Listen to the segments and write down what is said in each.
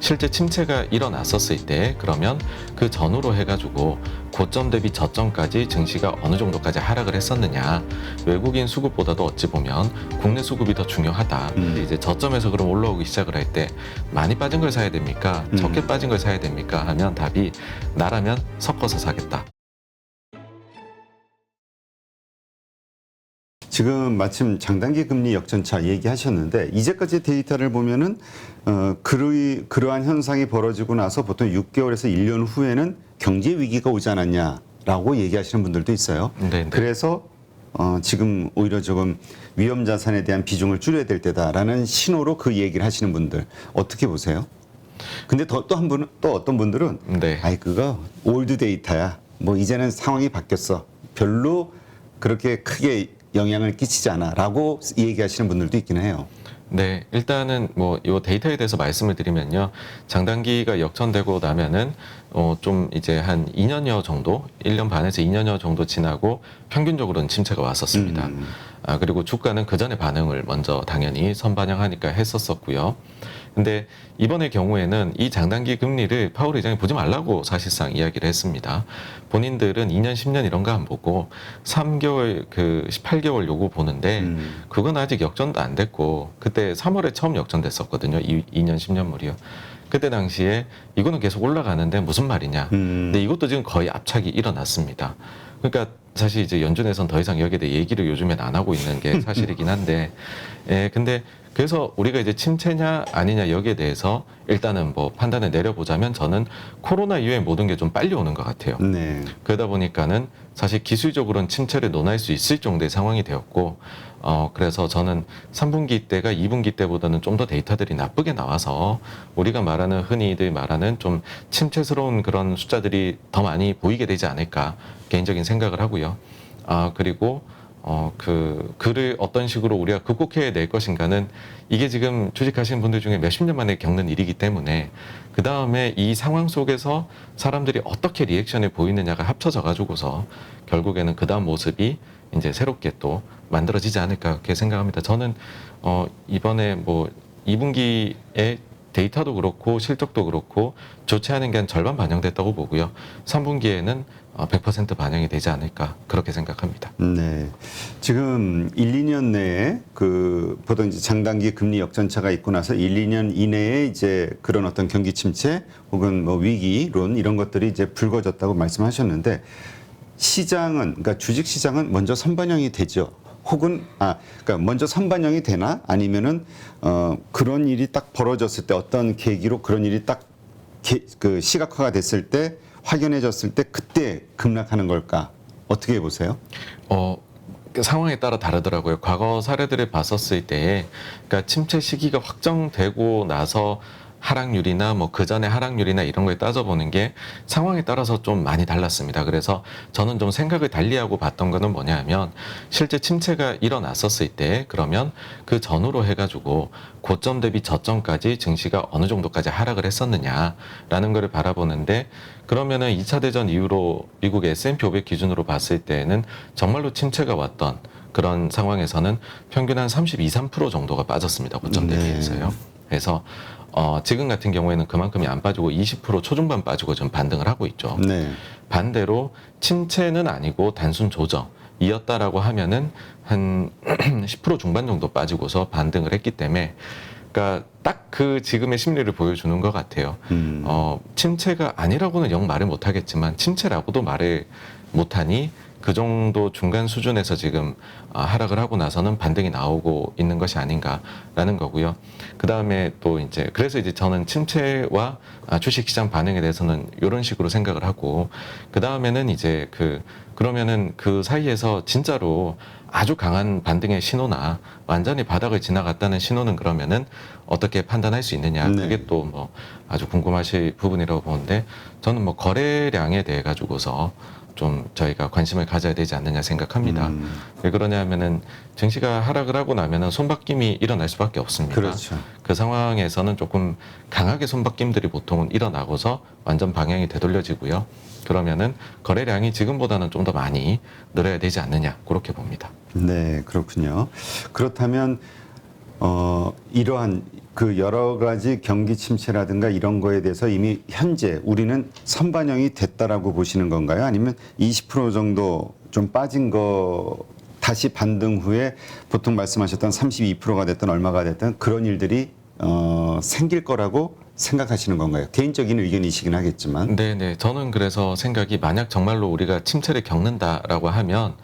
실제 침체가 일어났었을 때 그러면 그 전후로 해가지고 고점 대비 저점까지 증시가 어느 정도까지 하락을 했었느냐. 외국인 수급보다도 어찌 보면 국내 수급이 더 중요하다. 이제 저점에서 그럼 올라오기 시작을 할 때 많이 빠진 걸 사야 됩니까? 적게 빠진 걸 사야 됩니까? 하면 답이 나라면 섞어서 사겠다. 지금 마침 장단기 금리 역전차 얘기하셨는데 이제까지 데이터를 보면은 그러한 현상이 벌어지고 나서 보통 6개월에서 1년 후에는 경제 위기가 오지 않았냐라고 얘기하시는 분들도 있어요. 네. 그래서 지금 오히려 조금 위험 자산에 대한 비중을 줄여야 될 때다라는 신호로 그 얘기를 하시는 분들 어떻게 보세요? 근데 또 어떤 분들은 네. 아이 그거 올드 데이터야. 뭐 이제는 상황이 바뀌었어. 별로 그렇게 크게 영향을 끼치지 않아라고 얘기하시는 분들도 있긴 해요. 네, 일단은 뭐 이 데이터에 대해서 말씀을 드리면요. 장단기가 역전되고 나면은 좀 이제 한 2년여 정도, 1년 반에서 2년여 정도 지나고 평균적으로는 침체가 왔었습니다. 그리고 주가는 그 전에 반응을 먼저 당연히 선반영하니까 했었었고요. 근데 이번의 경우에는 이 장단기 금리를 파월 의장이 보지 말라고 사실상 이야기를 했습니다. 본인들은 2년, 10년 이런 거 안 보고 3개월, 18개월 요구 보는데 그건 아직 역전도 안 됐고 그때 3월에 처음 역전됐었거든요. 2년, 10년물이요. 그때 당시에 이거는 계속 올라가는데 무슨 말이냐. 근데 이것도 지금 거의 압착이 일어났습니다. 그러니까 사실 이제 연준에서는 더 이상 여기에 대해 얘기를 요즘엔 안 하고 있는 게 사실이긴 한데, 근데 그래서 우리가 이제 침체냐 아니냐 여기에 대해서 일단은 뭐 판단을 내려보자면 저는 코로나 이후에 모든 게 좀 빨리 오는 것 같아요. 네. 그러다 보니까는 사실 기술적으로는 침체를 논할 수 있을 정도의 상황이 되었고, 그래서 저는 3분기 때가 2분기 때보다는 좀 더 데이터들이 나쁘게 나와서 우리가 말하는 흔히들 말하는 좀 침체스러운 그런 숫자들이 더 많이 보이게 되지 않을까 개인적인 생각을 하고요. 그리고 그를 어떤 식으로 우리가 극복해 낼 것인가는 이게 지금 주식하시는 분들 중에 몇십 년 만에 겪는 일이기 때문에 그 다음에 이 상황 속에서 사람들이 어떻게 리액션을 보이느냐가 합쳐져 가지고서 결국에는 그 다음 모습이 이제 새롭게 또 만들어지지 않을까 그렇게 생각합니다. 저는 이번에 뭐 2분기에 데이터도 그렇고 실적도 그렇고 좋지 않은 게 한 절반 반영됐다고 보고요. 3분기에는 100% 반영이 되지 않을까 그렇게 생각합니다. 네. 지금 1, 2년 내에 보통 이제 장단기 금리 역전차가 있고 나서 1, 2년 이내에 이제 그런 어떤 경기 침체 혹은 뭐 위기론 이런 것들이 이제 불거졌다고 말씀하셨는데 시장은 그러니까 주식 시장은 먼저 선반영이 되죠. 혹은 그러니까 먼저 선반영이 되나 아니면은 그런 일이 딱 벌어졌을 때 어떤 계기로 그런 일이 딱 시각화가 됐을 때 확연해졌을 때 그때 급락하는 걸까? 어떻게 보세요? 그 상황에 따라 다르더라고요. 과거 사례들을 봤었을 때, 그러니까 침체 시기가 확정되고 나서 하락률이나 뭐 그 전에 하락률이나 이런 걸 따져보는 게 상황에 따라서 좀 많이 달랐습니다. 그래서 저는 좀 생각을 달리하고 봤던 거는 뭐냐 하면 실제 침체가 일어났었을 때 그러면 그 전후로 해가지고 고점 대비 저점까지 증시가 어느 정도까지 하락을 했었느냐라는 거를 바라보는데 그러면은 2차 대전 이후로 미국의 S&P 500 기준으로 봤을 때는 정말로 침체가 왔던 그런 상황에서는 평균 한 32, 3% 정도가 빠졌습니다. 고점 대비해서요. 그래서 지금 같은 경우에는 그만큼이 안 빠지고 20% 초중반 빠지고 좀 반등을 하고 있죠. 네. 반대로 침체는 아니고 단순 조정이었다라고 하면은 한 10% 중반 정도 빠지고서 반등을 했기 때문에 그러니까 딱 그 지금의 심리를 보여주는 것 같아요. 침체가 아니라고는 영 말을 못하겠지만 침체라고도 말을 못하니 그 정도 중간 수준에서 지금 하락을 하고 나서는 반등이 나오고 있는 것이 아닌가라는 거고요. 그 다음에 또 이제 그래서 이제 저는 침체와 주식시장 반응에 대해서는 이런 식으로 생각을 하고 그 다음에는 이제 그러면은 그 사이에서 진짜로 아주 강한 반등의 신호나 완전히 바닥을 지나갔다는 신호는 그러면은 어떻게 판단할 수 있느냐. 네. 그게 또 뭐 아주 궁금하실 부분이라고 보는데 저는 뭐 거래량에 대해 가지고서 좀 저희가 관심을 가져야 되지 않느냐 생각합니다. 왜 그러냐면은 증시가 하락을 하고 나면은 손바뀜이 일어날 수밖에 없습니다. 그렇죠. 그 상황에서는 조금 강하게 손바뀜들이 보통은 일어나고서 완전 방향이 되돌려지고요. 그러면은 거래량이 지금보다는 좀 더 많이 늘어야 되지 않느냐 그렇게 봅니다. 네, 그렇군요. 그렇다면 이러한 그 여러 가지 경기 침체라든가 이런 거에 대해서 이미 현재 우리는 선반영이 됐다라고 보시는 건가요? 아니면 20% 정도 좀 빠진 거 다시 반등 후에 보통 말씀하셨던 32%가 됐든 얼마가 됐든 그런 일들이 생길 거라고 생각하시는 건가요? 개인적인 의견이시긴 하겠지만. 네네. 저는 그래서 생각이 만약 정말로 우리가 침체를 겪는다라고 하면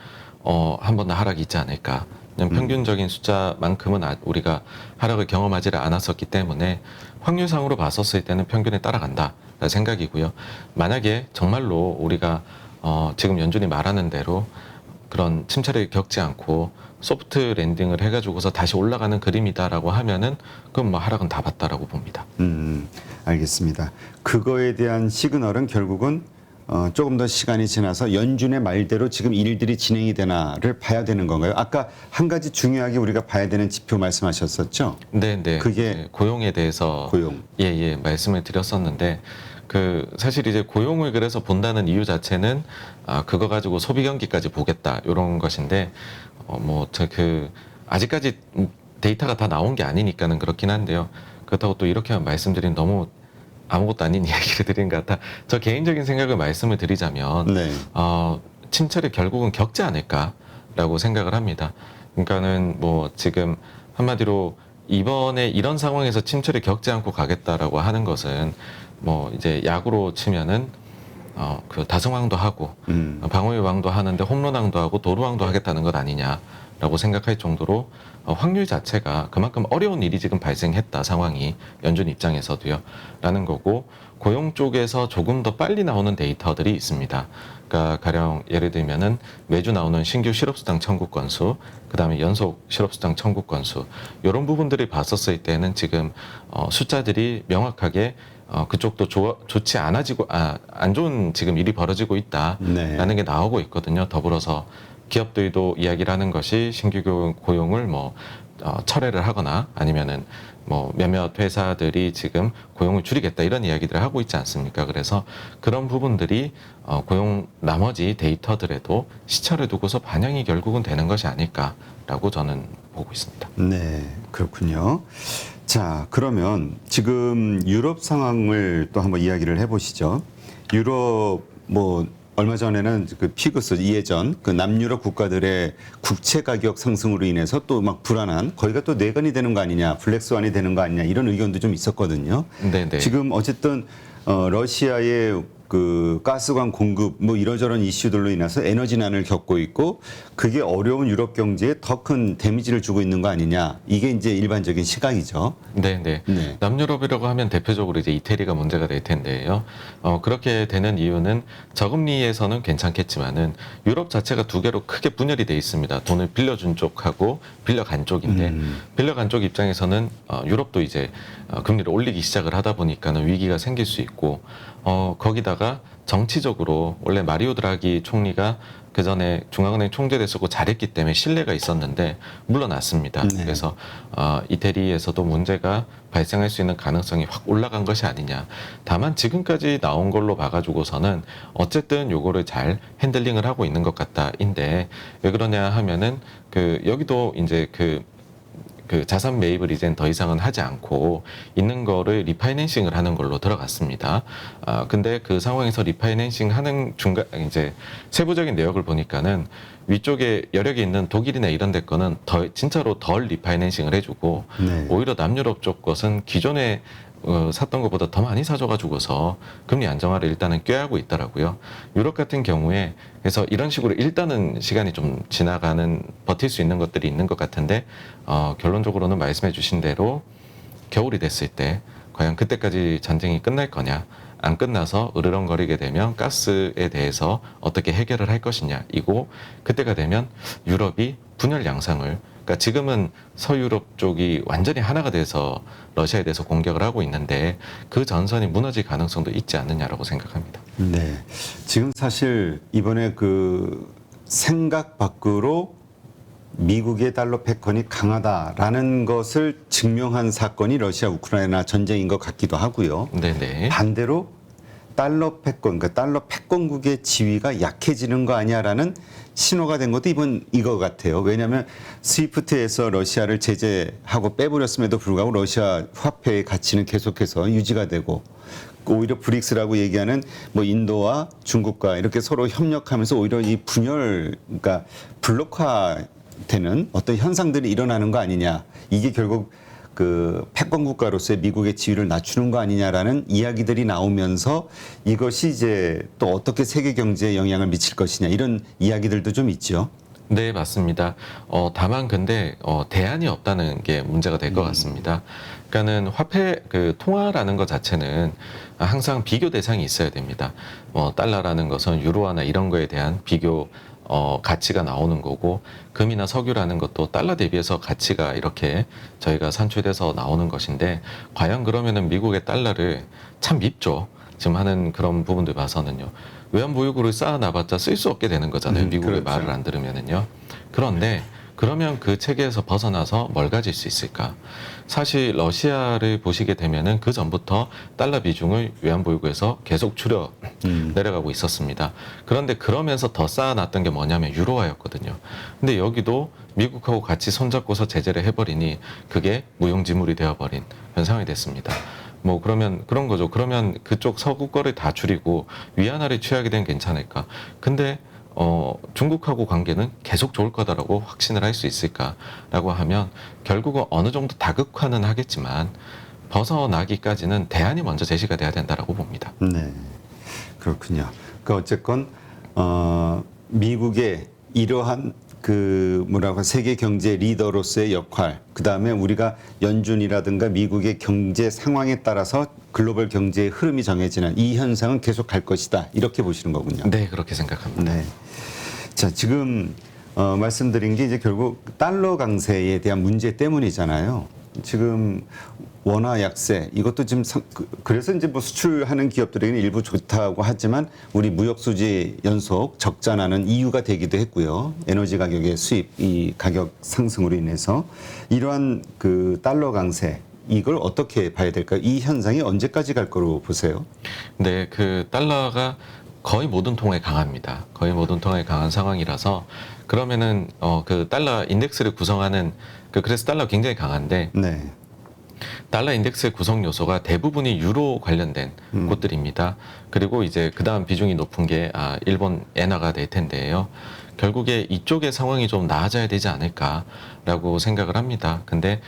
한 번 더 하락이 있지 않을까. 그냥 평균적인 숫자만큼은 우리가 하락을 경험하지를 않았었기 때문에 확률상으로 봤었을 때는 평균에 따라간다 생각이고요. 만약에 정말로 우리가 지금 연준이 말하는 대로 그런 침체를 겪지 않고 소프트 랜딩을 해가지고서 다시 올라가는 그림이다라고 하면은 그럼 뭐 하락은 다 봤다라고 봅니다. 알겠습니다. 그거에 대한 시그널은 결국은 조금 더 시간이 지나서 연준의 말대로 지금 일들이 진행이 되나를 봐야 되는 건가요? 아까 한 가지 중요하게 우리가 봐야 되는 지표 말씀하셨었죠? 네네. 그게 고용에 대해서 고용. 예 말씀을 드렸었는데 사실 이제 고용을 그래서 본다는 이유 자체는 그거 가지고 소비 경기까지 보겠다 이런 것인데 아직까지 데이터가 다 나온 게 아니니까는 그렇긴 한데요. 그렇다고 또 이렇게 말씀드리면 너무 아무것도 아닌 이야기를 드린 것 같아. 저 개인적인 생각을 말씀을 드리자면 네. 침체를 결국은 겪지 않을까라고 생각을 합니다. 그러니까는 뭐 지금 한마디로 이번에 이런 상황에서 침체를 겪지 않고 가겠다라고 하는 것은 뭐 이제 야구로 치면은 그 다승왕도 하고 방어의 왕도 하는데 홈런왕도 하고 도루왕도 하겠다는 것 아니냐라고 생각할 정도로 확률 자체가 그만큼 어려운 일이 지금 발생했다 상황이 연준 입장에서도요 라는 거고 고용 쪽에서 조금 더 빨리 나오는 데이터들이 있습니다. 그러니까 가령 예를 들면은 매주 나오는 신규 실업수당 청구 건수, 그다음에 연속 실업수당 청구 건수 이런 부분들을 봤었을 때는 지금 숫자들이 명확하게 그쪽도 좋지 않아지고 안 좋은 지금 일이 벌어지고 있다라는 네. 게 나오고 있거든요. 더불어서 기업들도 이야기를 하는 것이 신규 고용을 철회를 하거나 아니면은 몇몇 회사들이 지금 고용을 줄이겠다 이런 이야기들을 하고 있지 않습니까? 그래서 그런 부분들이 고용 나머지 데이터들에도 시차를 두고서 반영이 결국은 되는 것이 아닐까라고 저는 보고 있습니다. 네, 그렇군요. 자, 그러면 지금 유럽 상황을 또 한번 이야기를 해보시죠. 유럽 얼마 전에는 그 피그스 이해전 그 남유럽 국가들의 국채 가격 상승으로 인해서 또 막 불안한 거기가 또 뇌관이 되는 거 아니냐, 블랙스완이 되는 거 아니냐 이런 의견도 좀 있었거든요. 네네. 지금 어쨌든 러시아의 그 가스관 공급 이러저런 이슈들로 인해서 에너지난을 겪고 있고 그게 어려운 유럽 경제에 더 큰 데미지를 주고 있는 거 아니냐 이게 이제 일반적인 시각이죠. 네네. 네. 남유럽이라고 하면 대표적으로 이제 이태리가 문제가 될 텐데요. 그렇게 되는 이유는 저금리에서는 괜찮겠지만은 유럽 자체가 두 개로 크게 분열이 돼 있습니다. 돈을 빌려준 쪽하고 빌려간 쪽인데 빌려간 쪽 입장에서는 유럽도 이제 금리를 올리기 시작을 하다 보니까는 위기가 생길 수 있고 거기다가 정치적으로 원래 마리오 드라기 총리가 그 전에 중앙은행 총재 됐었고 잘했기 때문에 신뢰가 있었는데 물러났습니다. 네. 그래서 이태리에서도 문제가 발생할 수 있는 가능성이 확 올라간 것이 아니냐. 다만 지금까지 나온 걸로 봐가지고서는 어쨌든 요거를 잘 핸들링을 하고 있는 것 같다인데 왜 그러냐 하면은 여기도 이제 그 자산 매입을 이젠 더 이상은 하지 않고 있는 거를 리파이낸싱을 하는 걸로 들어갔습니다. 근데 그 상황에서 리파이낸싱 하는 중간 이제 세부적인 내역을 보니까는 위쪽에 여력이 있는 독일이나 이런 데 거는 진짜로 덜 리파이낸싱을 해주고 네. 오히려 남유럽 쪽 것은 기존에 샀던 것보다 더 많이 사줘가지고서 금리 안정화를 일단은 꾀하고 있더라고요. 유럽 같은 경우에 그래서 이런 식으로 일단은 시간이 좀 지나가는 버틸 수 있는 것들이 있는 것 같은데 결론적으로는 말씀해 주신 대로 겨울이 됐을 때 과연 그때까지 전쟁이 끝날 거냐 안 끝나서 으르렁거리게 되면 가스에 대해서 어떻게 해결을 할 것이냐 이고 그때가 되면 유럽이 분열 양상을 그러니까 지금은 서유럽 쪽이 완전히 하나가 돼서 러시아에 대해서 공격을 하고 있는데 그 전선이 무너질 가능성도 있지 않느냐라고 생각합니다. 네. 지금 사실 이번에 그 생각 밖으로 미국의 달러 패권이 강하다라는 것을 증명한 사건이 러시아 우크라이나 전쟁인 것 같기도 하고요. 네네. 반대로 달러 패권, 그러니까 달러 패권국의 지위가 약해지는 거 아니야라는 신호가 된 것도 이번 이거 같아요. 왜냐하면 스위프트에서 러시아를 제재하고 빼버렸음에도 불구하고 러시아 화폐의 가치는 계속해서 유지가 되고 오히려 브릭스라고 얘기하는 뭐 인도와 중국과 이렇게 서로 협력하면서 오히려 이 분열, 그러니까 블록화되는 어떤 현상들이 일어나는 거 아니냐. 이게 결국 그 패권 국가로서의 미국의 지위를 낮추는 거 아니냐라는 이야기들이 나오면서 이것이 이제 또 어떻게 세계 경제에 영향을 미칠 것이냐 이런 이야기들도 좀 있죠. 네, 맞습니다. 다만 근데 대안이 없다는 게 문제가 될 것 같습니다. 그러니까는 화폐 그 통화라는 것 자체는 항상 비교 대상이 있어야 됩니다. 달러라는 것은 유로화나 이런 거에 대한 비교 가치가 나오는 거고, 금이나 석유라는 것도 달러 대비해서 가치가 이렇게 저희가 산출돼서 나오는 것인데, 과연 그러면은 미국의 달러를 참 밉죠. 지금 하는 그런 부분들 봐서는요. 외환보유고를 쌓아놔봤자 쓸 수 없게 되는 거잖아요. 미국의 그렇죠. 말을 안 들으면은요. 그런데 그러면 그 체계에서 벗어나서 뭘 가질 수 있을까? 사실 러시아를 보시게 되면은 그 전부터 달러 비중을 외환보유고에서 계속 줄여 내려가고 있었습니다. 그런데 그러면서 더 쌓아놨던 게 뭐냐면 유로화였거든요. 근데 여기도 미국하고 같이 손잡고서 제재를 해버리니 그게 무용지물이 되어버린 현상이 됐습니다. 뭐 그러면 그런 거죠. 그러면 그쪽 서구 거를 다 줄이고 위안화를 취하게 되면 괜찮을까? 근데 중국하고 관계는 계속 좋을 거다라고 확신을 할 수 있을까라고 하면 결국은 어느 정도 다극화는 하겠지만 벗어나기까지는 대안이 먼저 제시가 돼야 된다라고 봅니다. 네, 그렇군요. 그러니까 어쨌건 미국의 이러한 그 뭐라고 세계 경제 리더로서의 역할, 그 다음에 우리가 연준이라든가 미국의 경제 상황에 따라서 글로벌 경제의 흐름이 정해지는 이 현상은 계속 갈 것이다 이렇게 보시는 거군요. 네, 그렇게 생각합니다. 네. 자, 지금 말씀드린 게 이제 결국 달러 강세에 대한 문제 때문이잖아요. 지금 원화 약세 이것도 지금 그래서 이제 뭐 수출하는 기업들에게는 일부 좋다고 하지만 우리 무역 수지 연속 적자 나는 이유가 되기도 했고요. 에너지 가격의 수입 이 가격 상승으로 인해서 이러한 그 달러 강세 이걸 어떻게 봐야 될까요? 이 현상이 언제까지 갈 거로 보세요? 네, 그 달러가 거의 모든 통화에 강합니다. 거의 모든 통화에 강한 상황이라서 그러면은 그 달러 인덱스를 구성하는 그래서 달러 굉장히 강한데 네. 달러 인덱스의 구성 요소가 대부분이 유로 관련된 곳들입니다. 그리고 이제 그 다음 비중이 높은 게 일본 엔화가 될 텐데요. 결국에 이쪽의 상황이 좀 나아져야 되지 않을까라고 생각을 합니다. 근데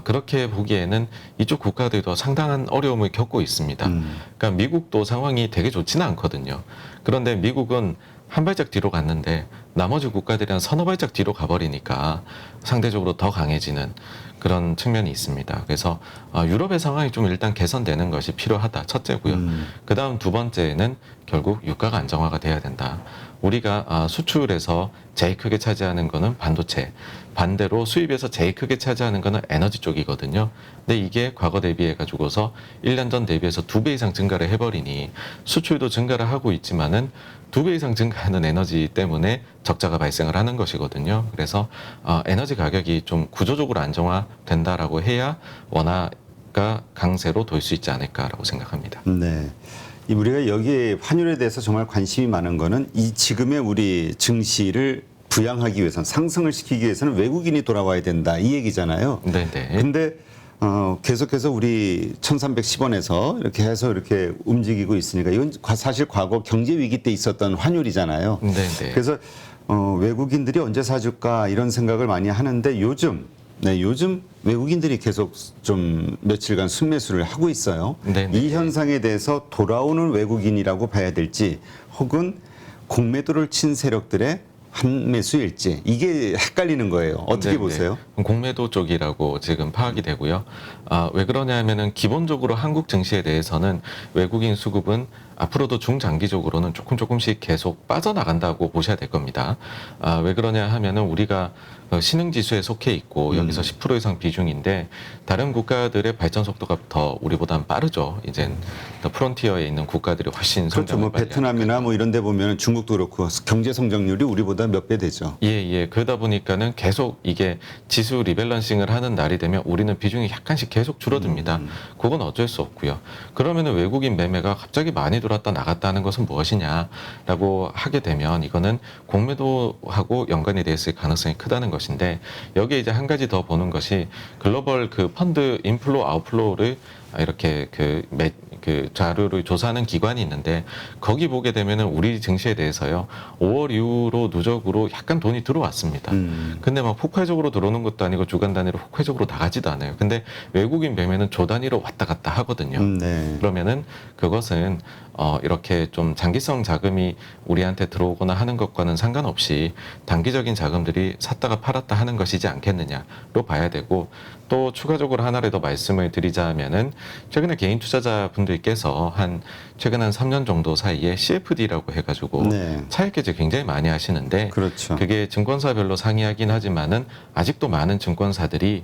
그렇게 보기에는 이쪽 국가들도 상당한 어려움을 겪고 있습니다. 그러니까 미국도 상황이 되게 좋지는 않거든요. 그런데 미국은 한 발짝 뒤로 갔는데 나머지 국가들이랑 서너 발짝 뒤로 가버리니까 상대적으로 더 강해지는 그런 측면이 있습니다. 그래서 유럽의 상황이 좀 일단 개선되는 것이 필요하다. 첫째고요. 그 다음 두 번째는 결국 유가가 안정화가 돼야 된다. 우리가 수출에서 제일 크게 차지하는 거는 반도체, 반대로 수입에서 제일 크게 차지하는 거는 에너지 쪽이거든요. 근데 이게 과거 대비해 가지고서 1년 전 대비해서 2배 이상 증가를 해버리니 수출도 증가를 하고 있지만은 2배 이상 증가하는 에너지 때문에 적자가 발생을 하는 것이거든요. 그래서 에너지 가격이 좀 구조적으로 안정화된다라고 해야 원화가 강세로 돌 수 있지 않을까라고 생각합니다. 네. 우리가 여기에 환율에 대해서 정말 관심이 많은 거는 이 지금의 우리 증시를 부양하기 위해서는 상승을 시키기 위해서는 외국인이 돌아와야 된다 이 얘기잖아요. 네네. 근데 계속해서 우리 1310원에서 이렇게 해서 이렇게 움직이고 있으니까 이건 사실 과거 경제 위기 때 있었던 환율이잖아요. 네네. 그래서 외국인들이 언제 사줄까 이런 생각을 많이 하는데 요즘 외국인들이 계속 좀 며칠간 순매수를 하고 있어요. 네네. 이 현상에 대해서 돌아오는 외국인이라고 봐야 될지 혹은 공매도를 친 세력들의 환매수일지 이게 헷갈리는 거예요. 어떻게 네네. 보세요? 공매도 쪽이라고 지금 파악이 되고요. 왜 그러냐면은 기본적으로 한국 증시에 대해서는 외국인 수급은 앞으로도 중장기적으로는 조금씩 계속 빠져나간다고 보셔야 될 겁니다. 왜 그러냐 하면은 우리가 신흥지수에 속해 있고 여기서 10% 이상 비중인데 다른 국가들의 발전 속도가 더 우리보다는 빠르죠. 이젠 더 프론티어에 있는 국가들이 훨씬 그렇죠. 성장을 뭐 빨리 베트남이나 뭐 이런 데 보면 중국도 그렇고 경제 성장률이 우리보다 몇 배 되죠. 예. 그러다 보니까는 계속 이게 지수 리밸런싱을 하는 날이 되면 우리는 비중이 약간씩 계속 줄어듭니다. 그건 어쩔 수 없고요. 그러면은 외국인 매매가 갑자기 많이 들어왔다 나갔다 하는 것은 무엇이냐라고 하게 되면 이거는 공매도하고 연관이 돼 있을 가능성이 크다는 것인데 여기에 이제 한 가지 더 보는 것이 글로벌 그 펀드 인플로 아웃플로우를 이렇게 그 자료를 조사하는 기관이 있는데 거기 보게 되면은 우리 증시에 대해서요 5월 이후로 누적으로 약간 돈이 들어왔습니다. 근데 막 폭발적으로 들어오는 것도 아니고 주간 단위로 폭발적으로 나가지도 않아요. 근데 외국인 매매는 조 단위로 왔다 갔다 하거든요. 네. 그러면은 그것은 이렇게 좀 장기성 자금이 우리한테 들어오거나 하는 것과는 상관없이 단기적인 자금들이 샀다가 팔았다 하는 것이지 않겠느냐로 봐야 되고 또 추가적으로 하나를 더 말씀을 드리자면은 최근에 개인 투자자분들께서 최근 한 3년 정도 사이에 CFD라고 해가지고 네. 차익 계제 굉장히 많이 하시는데 그렇죠. 그게 증권사별로 상이하긴 하지만은 아직도 많은 증권사들이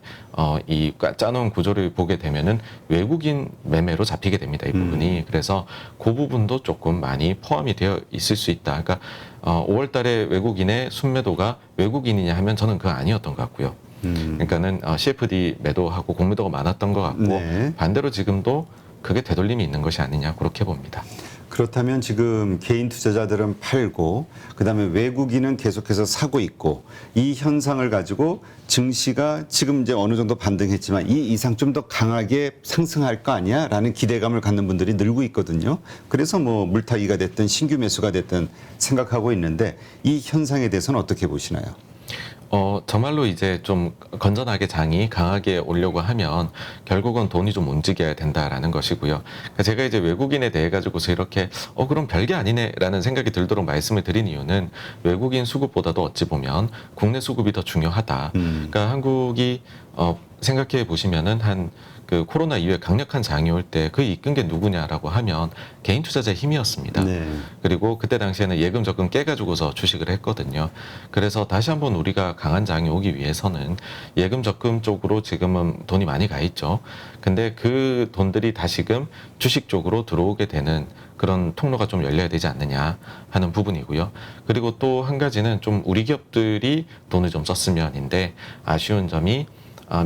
이 짜놓은 구조를 보게 되면은 외국인 매매로 잡히게 됩니다. 이 부분이. 그래서 그 부분도 조금 많이 포함이 되어 있을 수 있다. 그러니까 5월 달에 외국인의 순매도가 외국인이냐 하면 저는 그거 아니었던 것 같고요. 그러니까는 CFD 매도하고 공매도가 많았던 것 같고 네. 반대로 지금도 그게 되돌림이 있는 것이 아니냐 그렇게 봅니다. 그렇다면 지금 개인 투자자들은 팔고 그다음에 외국인은 계속해서 사고 있고 이 현상을 가지고 증시가 지금 이제 어느 정도 반등했지만 이 이상 좀 더 강하게 상승할 거 아니야라는 기대감을 갖는 분들이 늘고 있거든요. 그래서 뭐 물타기가 됐든 신규 매수가 됐든 생각하고 있는데 이 현상에 대해서는 어떻게 보시나요? 정말로 이제 좀 건전하게 장이 강하게 오려고 하면 결국은 돈이 좀 움직여야 된다라는 것이고요. 그러니까 제가 이제 외국인에 대해 가지고서 이렇게 그럼 별게 아니네라는 생각이 들도록 말씀을 드린 이유는 외국인 수급보다도 어찌 보면 국내 수급이 더 중요하다. 그러니까 한국이 생각해 보시면은 그 코로나 이후에 강력한 장이 올 때 그 이끈 게 누구냐라고 하면 개인 투자자의 힘이었습니다. 네. 그리고 그때 당시에는 예금 적금 깨가지고서 주식을 했거든요. 그래서 다시 한번 우리가 강한 장이 오기 위해서는 예금 적금 쪽으로 지금은 돈이 많이 가 있죠. 근데 그 돈들이 다시금 주식 쪽으로 들어오게 되는 그런 통로가 좀 열려야 되지 않느냐 하는 부분이고요. 그리고 또 한 가지는 좀 우리 기업들이 돈을 좀 썼으면인데 아쉬운 점이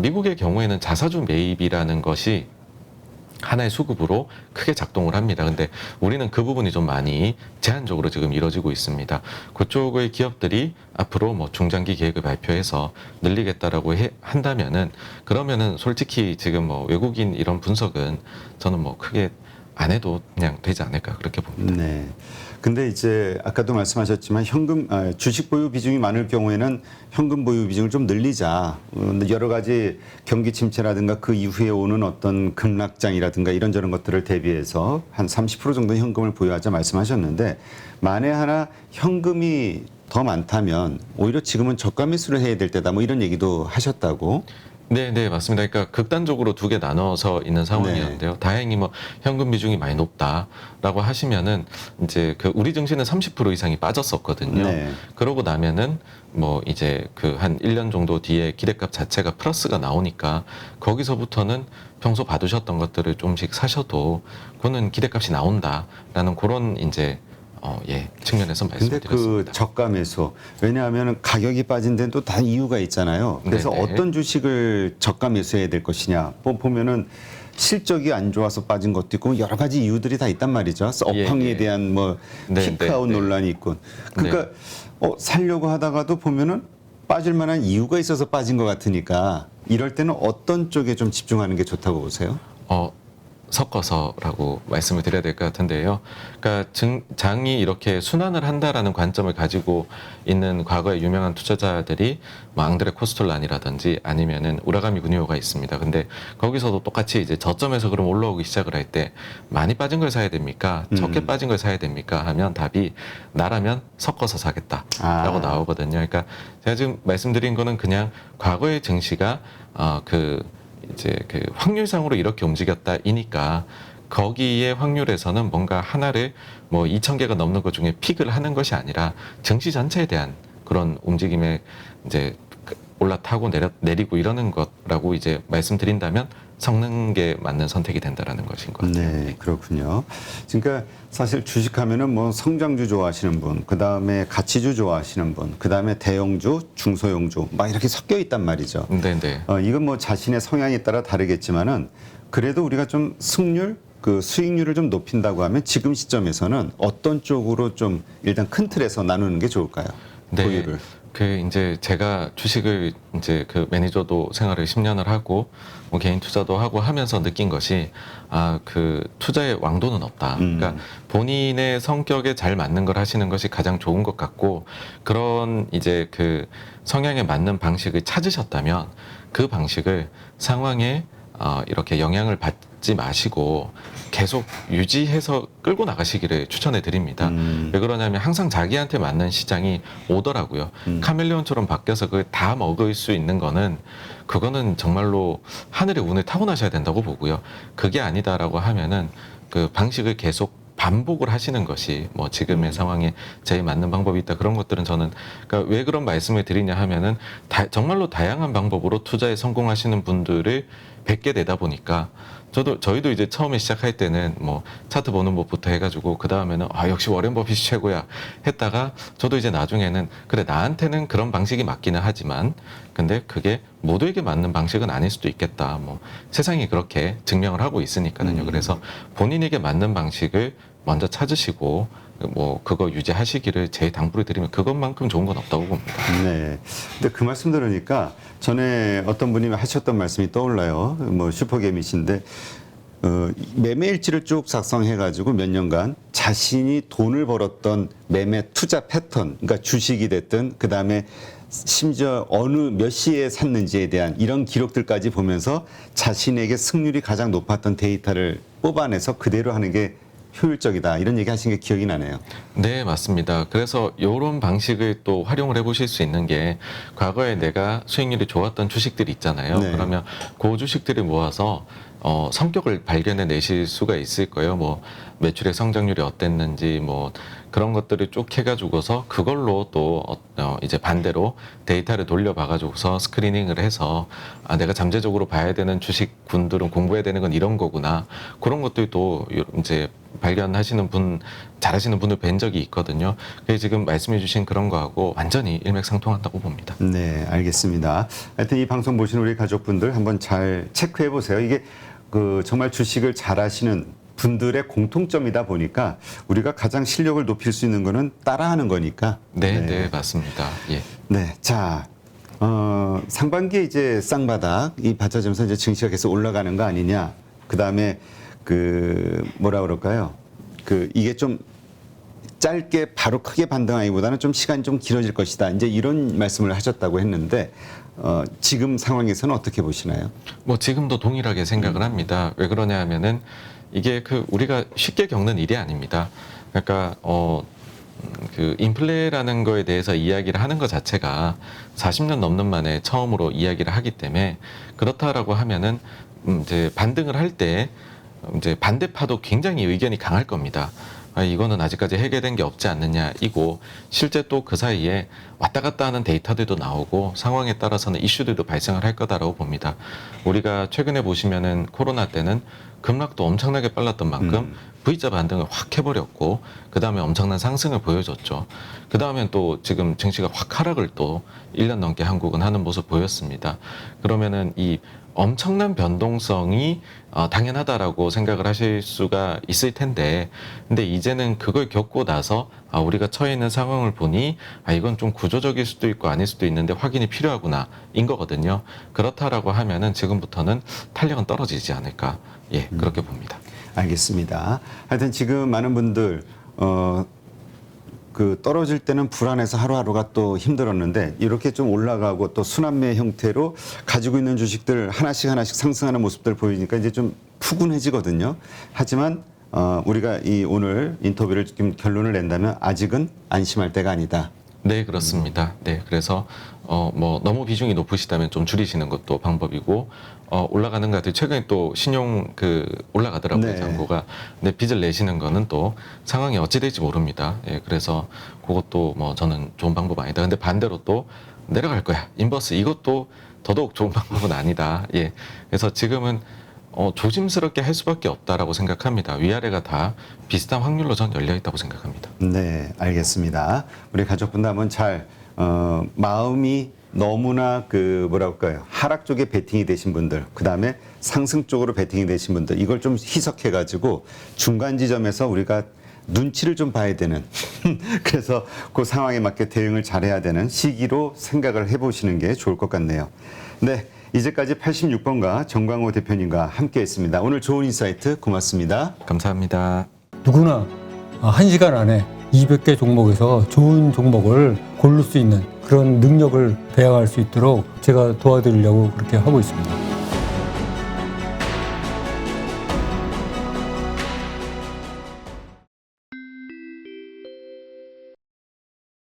미국의 경우에는 자사주 매입이라는 것이 하나의 수급으로 크게 작동을 합니다. 근데 우리는 그 부분이 좀 많이 제한적으로 지금 이루어지고 있습니다. 그쪽의 기업들이 앞으로 뭐 중장기 계획을 발표해서 늘리겠다라고 한다면은 그러면은 솔직히 지금 뭐 외국인 이런 분석은 저는 뭐 크게 안 해도 그냥 되지 않을까 그렇게 봅니다. 네. 근데 이제 아까도 말씀하셨지만 주식 보유 비중이 많을 경우에는 현금 보유 비중을 좀 늘리자. 여러 가지 경기 침체라든가 그 이후에 오는 어떤 급락장이라든가 이런저런 것들을 대비해서 한 30% 정도 현금을 보유하자 말씀하셨는데 만에 하나 현금이 더 많다면 오히려 지금은 저가 매수를 해야 될 때다. 뭐 이런 얘기도 하셨다고. 네, 맞습니다. 그러니까 극단적으로 두 개 나눠서 있는 상황이었는데요. 다행히 뭐 현금 비중이 많이 높다라고 하시면은 이제 그 우리 증시는 30% 이상이 빠졌었거든요. 네. 그러고 나면은 뭐 이제 그 한 1년 정도 뒤에 기대값 자체가 플러스가 나오니까 거기서부터는 평소 받으셨던 것들을 좀씩 사셔도 그거는 기대값이 나온다라는 그런 이제 측면에서 근데 말씀드렸습니다. 그 저가 매수 왜냐하면 가격이 빠진 데는 또 다 이유가 있잖아요. 그래서 네네. 어떤 주식을 저가 매수해야 될 것이냐. 보면은 실적이 안 좋아서 빠진 것도 있고 여러 가지 이유들이 다 있단 말이죠. 업황에 예. 대한 뭐 네, 피크아웃 네, 네. 논란이 있고. 그러니까 살려고 하다가도 보면은 빠질 만한 이유가 있어서 빠진 것 같으니까 이럴 때는 어떤 쪽에 좀 집중하는 게 좋다고 보세요? 섞어서라고 말씀을 드려야 될 것 같은데요. 그러니까 장이 이렇게 순환을 한다라는 관점을 가지고 있는 과거의 유명한 투자자들이 뭐 앙드레 코스톨란이라든지 아니면은 우라가미 군요가 있습니다. 근데 거기서도 똑같이 이제 저점에서 그럼 올라오기 시작을 할 때 많이 빠진 걸 사야 됩니까? 적게 빠진 걸 사야 됩니까? 하면 답이 나라면 섞어서 사겠다라고 나오거든요. 그러니까 제가 지금 말씀드린 거는 그냥 과거의 증시가 이제 그 확률상으로 이렇게 움직였다이니까 거기에 확률에서는 뭔가 하나를 뭐 2,000개가 넘는 것 중에 픽을 하는 것이 아니라 증시 전체에 대한 그런 움직임에 이제 올라타고 내리고 이러는 것라고 이제 말씀드린다면 섞는 게 맞는 선택이 된다라는 것인 것 같아요. 네, 그렇군요. 그러니까 사실 주식하면은 뭐 성장주 좋아하시는 분, 그 다음에 가치주 좋아하시는 분, 그 다음에 대형주, 중소형주 막 이렇게 섞여 있단 말이죠. 네. 이건 뭐 자신의 성향에 따라 다르겠지만은 그래도 우리가 좀 승률 그 수익률을 좀 높인다고 하면 지금 시점에서는 어떤 쪽으로 좀 일단 큰 틀에서 나누는 게 좋을까요? 보유를. 그 이제 제가 주식을 이제 그 매니저도 생활을 10년을 하고 뭐 개인 투자도 하고 하면서 느낀 것이 그 투자의 왕도는 없다. 그러니까 본인의 성격에 잘 맞는 걸 하시는 것이 가장 좋은 것 같고 그런 이제 그 성향에 맞는 방식을 찾으셨다면 그 방식을 상황에 이렇게 영향을 받지 마시고 계속 유지해서 끌고 나가시기를 추천해 드립니다. 왜 그러냐면 항상 자기한테 맞는 시장이 오더라고요. 카멜레온처럼 바뀌어서 그걸 다 먹을 수 있는 거는 그거는 정말로 하늘의 운을 타고나셔야 된다고 보고요. 그게 아니다라고 하면은 그 방식을 계속 반복을 하시는 것이 뭐 지금의 상황에 제일 맞는 방법이 있다. 그런 것들은 저는 그러니까 왜 그런 말씀을 드리냐 하면은 정말로 다양한 방법으로 투자에 성공하시는 분들을 뵙게 되다 보니까 저희도 이제 처음에 시작할 때는 뭐 차트 보는 법부터 해가지고 그 다음에는 역시 워렌 버핏이 최고야 했다가 저도 이제 나중에는 그래 나한테는 그런 방식이 맞기는 하지만 근데 그게 모두에게 맞는 방식은 아닐 수도 있겠다. 뭐 세상이 그렇게 증명을 하고 있으니까요. 그래서 본인에게 맞는 방식을 먼저 찾으시고 뭐 그거 유지하시기를 제 당부를 드리면 그것만큼 좋은 건 없다고 봅니다. 네. 근데 그 말씀 들으니까 전에 어떤 분이 하셨던 말씀이 떠올라요. 뭐 슈퍼개미신데 매매일지를 쭉 작성해가지고 몇 년간 자신이 돈을 벌었던 매매 투자 패턴, 그러니까 주식이 됐든 그 다음에 심지어 어느 몇 시에 샀는지에 대한 이런 기록들까지 보면서 자신에게 승률이 가장 높았던 데이터를 뽑아내서 그대로 하는 게 효율적이다 이런 얘기 하신 게 기억이 나네요. 네, 맞습니다. 그래서 이런 방식을 또 활용을 해보실 수 있는 게 과거에 내가 수익률이 좋았던 주식들이 있잖아요. 네. 그러면 그 주식들을 모아서 성격을 발견해 내실 수가 있을 거예요. 뭐 매출의 성장률이 어땠는지 뭐 그런 것들을 쭉 해가지고서 그걸로 또 이제 반대로 데이터를 돌려봐가지고서 스크리닝을 해서 내가 잠재적으로 봐야 되는 주식군들은 공부해야 되는 건 이런 거구나. 그런 것들도 이제 발견하시는 분, 잘하시는 분을 뵌 적이 있거든요. 그래서 지금 말씀해주신 그런 거하고 완전히 일맥상통한다고 봅니다. 네, 알겠습니다. 하여튼 이 방송 보시는 우리 가족분들 한번 잘 체크해 보세요. 이게 그 정말 주식을 잘하시는 분들의 공통점이다 보니까 우리가 가장 실력을 높일 수 있는 거는 따라하는 거니까. 네, 네, 맞습니다. 예. 네, 자, 상반기에 이제 쌍바닥 이 받쳐지면서 이제 증시가 계속 올라가는 거 아니냐. 그 다음에 그 뭐라 그럴까요? 그 이게 좀 짧게 바로 크게 반등하기보다는 좀 시간이 좀 길어질 것이다. 이제 이런 말씀을 하셨다고 했는데 지금 상황에서는 어떻게 보시나요? 뭐 지금도 동일하게 생각을 합니다. 왜 그러냐 하면은 이게 그 우리가 쉽게 겪는 일이 아닙니다. 그러니까 그 인플레라는 거에 대해서 이야기를 하는 것 자체가 40년 넘는 만에 처음으로 이야기를 하기 때문에 그렇다라고 하면은 이제 반등을 할 때 이제 반대파도 굉장히 의견이 강할 겁니다. 이거는 아직까지 해결된 게 없지 않느냐 이고 실제 또 그 사이에 왔다 갔다 하는 데이터들도 나오고 상황에 따라서는 이슈들도 발생을 할 거다라고 봅니다. 우리가 최근에 보시면은 코로나 때는 급락도 엄청나게 빨랐던 만큼 V자 반등을 확 해버렸고 그 다음에 엄청난 상승을 보여줬죠. 그 다음엔 또 지금 증시가 확 하락을 또 1년 넘게 한국은 하는 모습 보였습니다. 그러면은 이 엄청난 변동성이 당연하다라고 생각을 하실 수가 있을 텐데 근데 이제는 그걸 겪고 나서 우리가 처해 있는 상황을 보니 이건 좀 구조적일 수도 있고 아닐 수도 있는데 확인이 필요하구나 인 거거든요. 그렇다라고 하면은 지금부터는 탄력은 떨어지지 않을까 그렇게 봅니다. 알겠습니다. 하여튼 지금 많은 분들 그 떨어질 때는 불안해서 하루하루가 또 힘들었는데 이렇게 좀 올라가고 또 순환매 형태로 가지고 있는 주식들 하나씩 하나씩 상승하는 모습들 보이니까 이제 좀 푸근해지거든요. 하지만 우리가 이 오늘 인터뷰를 좀 결론을 낸다면 아직은 안심할 때가 아니다. 네, 그렇습니다. 네, 그래서 뭐 너무 비중이 높으시다면 좀 줄이시는 것도 방법이고 올라가는 것 같아요. 최근에 또 신용 올라가더라고요. 네. 잔고가. 근데 빚을 내시는 거는 또 상황이 어찌 될지 모릅니다. 예, 그래서 그것도 뭐 저는 좋은 방법 아니다. 근데 반대로 또 내려갈 거야. 인버스 이것도 더더욱 좋은 방법은 아니다. 예, 그래서 지금은 조심스럽게 할 수밖에 없다라고 생각합니다. 위아래가 다 비슷한 확률로 전 열려 있다고 생각합니다. 네, 알겠습니다. 우리 가족분들 한번 잘 마음이 너무나 그 뭐랄까요 하락 쪽에 베팅이 되신 분들, 그 다음에 상승 쪽으로 베팅이 되신 분들, 이걸 좀 희석해가지고 중간 지점에서 우리가 눈치를 좀 봐야 되는 그래서 그 상황에 맞게 대응을 잘해야 되는 시기로 생각을 해보시는 게 좋을 것 같네요. 네, 이제까지 86번가 정광호 대표님과 함께했습니다. 오늘 좋은 인사이트 고맙습니다. 감사합니다. 누구나 1시간 안에 200개 종목에서 좋은 종목을 고를 수 있는 그런 능력을 배양할 수 있도록 제가 도와드리려고 그렇게 하고 있습니다.